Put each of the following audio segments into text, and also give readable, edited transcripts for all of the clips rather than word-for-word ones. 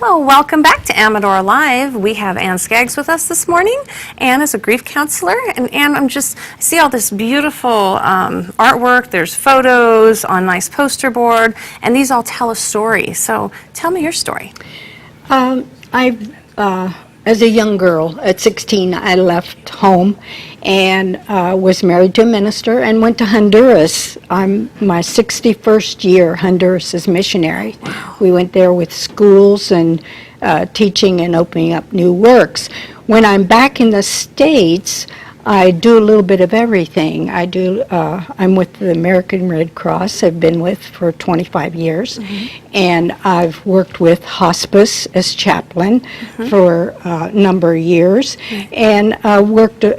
Well, welcome back to Amador Live. We have Ann Skaggs with us this morning. Ann is a grief counselor, and Ann, I see all this beautiful artwork. There's photos on nice poster board, and these all tell a story. So tell me your story. As a young girl, at 16, I left home and was married to a minister and went to Honduras. I'm my 61st year Honduras as missionary. Wow. We went there with schools and teaching and opening up new works. When I'm back in the States, I do a little bit of everything. I'm with the American Red Cross. I've been with for 25 years. Mm-hmm. And I've worked with hospice as chaplain for a number of years. Mm-hmm. And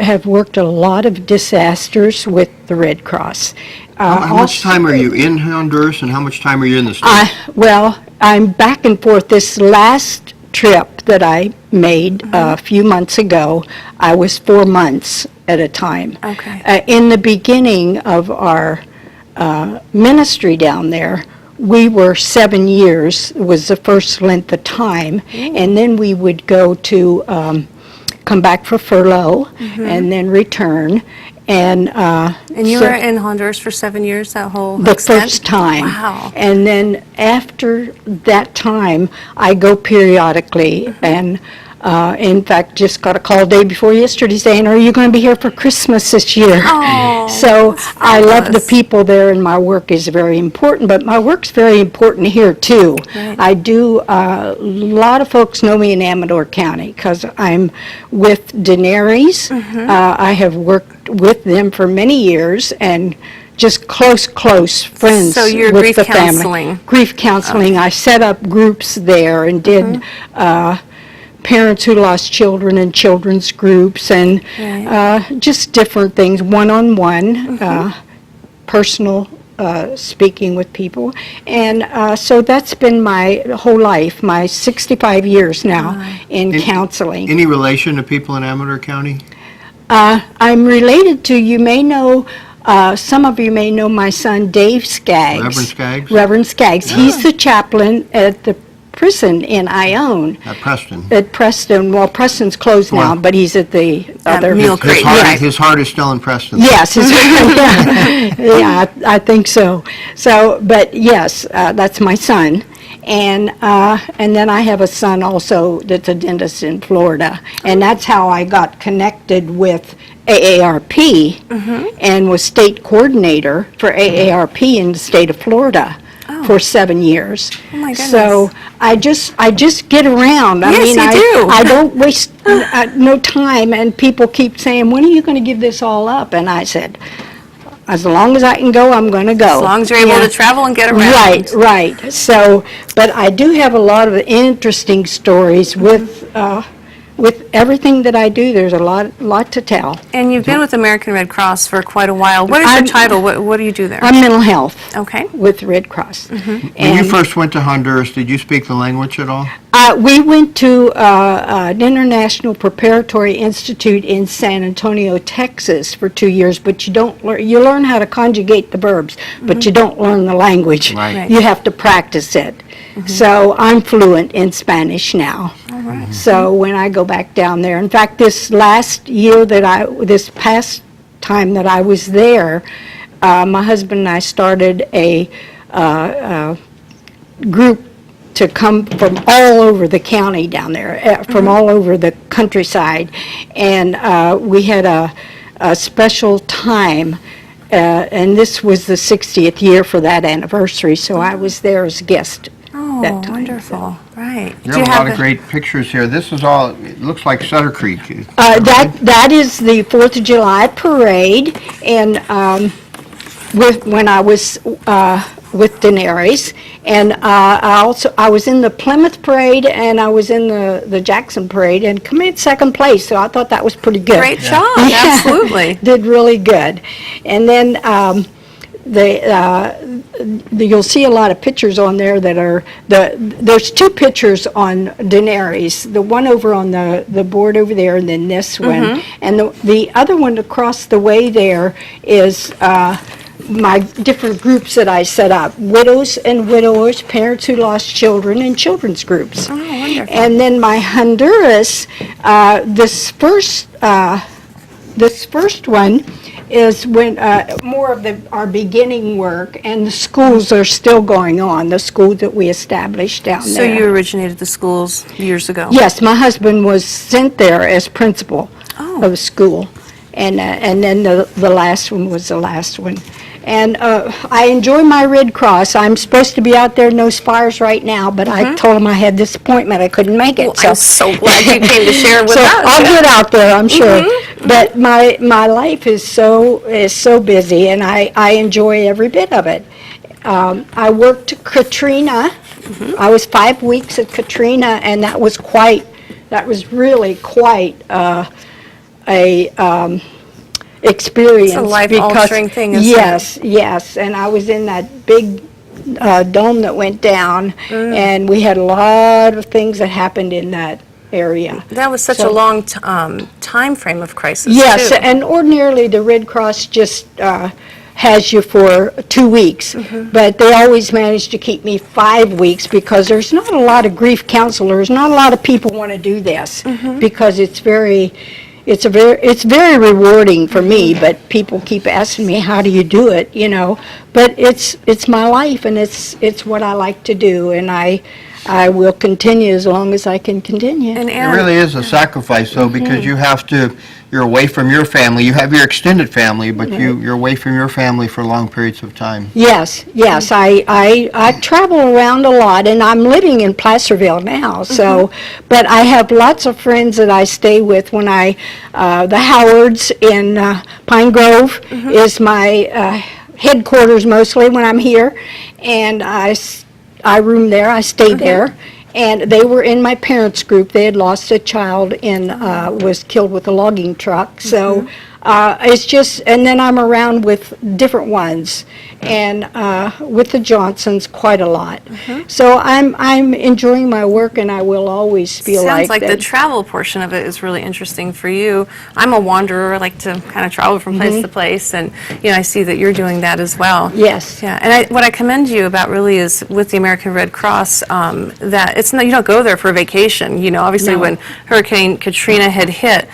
have worked a lot of disasters with the Red Cross. How much time are you in Honduras and how much time are you in the States? Well, I'm back and forth. This last trip that I made a few months ago, I was 4 months at a time. Okay. In the beginning of our ministry down there, we were 7 years, was the first length of time, and then we would go to come back for furlough and then return. And you were in Honduras for 7 years, that whole the extent? first time. Wow. And then after that time, I go periodically, and in fact, just got a call day before yesterday saying, "Are you going to be here for Christmas this year?" Oh, so I love the fabulous. people there, and my work is very important, but my work's very important here too. Right. I do, a lot of folks know me in Amador County because I'm with Daenerys. I have worked with them for many years, and just close friends So you're with grief the counseling. family. Grief counseling. I set up groups there and did parents who lost children and children's groups, and just different things, one-on-one, personal speaking with people. And so that's been my whole life, my 65 years now in counseling. Any relation to people in Amador County? I'm related to, you may know, some of you may know my son Dave Skaggs. Reverend Skaggs? Reverend Skaggs. Yeah. He's the chaplain at the prison in Ione. At Preston. At Preston. Well, Preston's closed now, Well, but he's at the other. Mule Creek. His heart is still in Preston. Yes, yeah, I think so. So, but yes, that's my son. And then I have a son also that's a dentist in Florida. And that's how I got connected with AARP and was state coordinator for AARP in the state of Florida for 7 years. Oh my goodness. So I just get around. I Yes, mean, you do. I don't waste no time, and people keep saying, "When are you going to give this all up?" And I said, as long as I can go, I'm going to go. As long as you're able to travel and get around. Right. So, but I do have a lot of interesting stories with everything that I do. There's a lot to tell. And you've been with American Red Cross for quite a while. What is your title? What do you do there? I'm mental health. Okay. With Red Cross. When you first went to Honduras, did you speak the language at all? We went to an international preparatory institute in San Antonio, Texas for 2 years, but you learn how to conjugate the verbs, but you don't learn the language. Right. You have to practice it. So I'm fluent in Spanish now. All right. So when I go back down there, in fact, this past time that I was there, my husband and I started a group to come from all over the county down there, from all over the countryside, and we had a special time, and this was the 60th year for that anniversary, so I was there as a guest that time. Wonderful. Right. You have a lot of great pictures here. This is all, it looks like Sutter Creek. That is the 4th of July parade, and when I was with Daenerys, and I was in the Plymouth parade, and I was in the Jackson parade, and come in second place, so I thought that was pretty good. Great job. Absolutely. Did really good. And then you'll see a lot of pictures on there that are, there's two pictures on Daenerys, the one over on the board over there, and then this one. And the other one across the way there is my different groups that I set up, widows and widowers, parents who lost children, and children's groups. Oh, wonderful. And then my Honduras, this first one is when more of our beginning work, and the schools are still going on, the school that we established down So there. you originated the schools years ago? Yes, my husband was sent there as principal Oh. of a school, and then the last one was the last one. And I enjoy my Red Cross. I'm supposed to be out there in those fires right now, but I told them I had this appointment, I couldn't make it. Well, I'm so glad you came to share with so us. I'll get out there, I'm sure. But my life is so busy, and I enjoy every bit of it. I worked Katrina. I was 5 weeks at Katrina, and that was really quite a experience. It's a life-altering thing, isn't it? Yes, and I was in that big dome that went down, and we had a lot of things that happened in that area. That was such a long time frame of crisis, Yes, too. and ordinarily the Red Cross just has you for 2 weeks, but they always manage to keep me 5 weeks because there's not a lot of grief counselors, not a lot of people want to do this because it's very rewarding for me, but people keep asking me, how do you do it, but it's my life, and it's what I like to do, and I will continue as long as I can continue. And It Ann, really is a sacrifice, though, because you're away from your family. You have your extended family, but you're away from your family for long periods of time. Yes, I travel around a lot, and I'm living in Placerville now, so, but I have lots of friends that I stay with when the Howards in Pine Grove is my headquarters mostly when I'm here, and I room there, I stay there, and they were in my parents' group. They had lost a child and was killed with a logging truck, so it's just, and then I'm around with different ones, and with the Johnsons quite a lot. So I'm enjoying my work, and I will always feel sounds like the that. travel portion of it is really interesting for you. I'm a wanderer. I like to kind of travel from place to place, and I see that you're doing that as well. Yes. Yeah, and what I commend you about really is with the American Red Cross, that it's not, you don't go there for a vacation. Obviously No. when Hurricane Katrina had hit,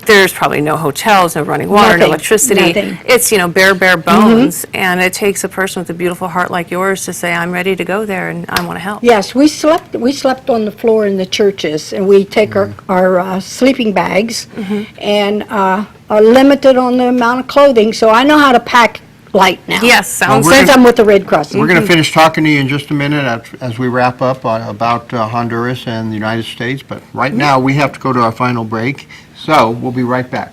there's probably no hotels, no running water, no Nothing, electricity. nothing. It's bare bones, and it takes a person with a beautiful heart like yours to say, I'm ready to go there and I want to help. Yes, we slept on the floor in the churches, and we take our sleeping bags and are limited on the amount of clothing, so I know how to pack light now. Yes, sounds we're Since gonna- I'm with the Red Cross. We're going to finish talking to you in just a minute as we wrap up about Honduras and the United States, but right now we have to go to our final break, so we'll be right back.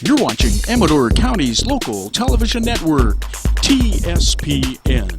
You're watching Amador County's local television network, TSPN.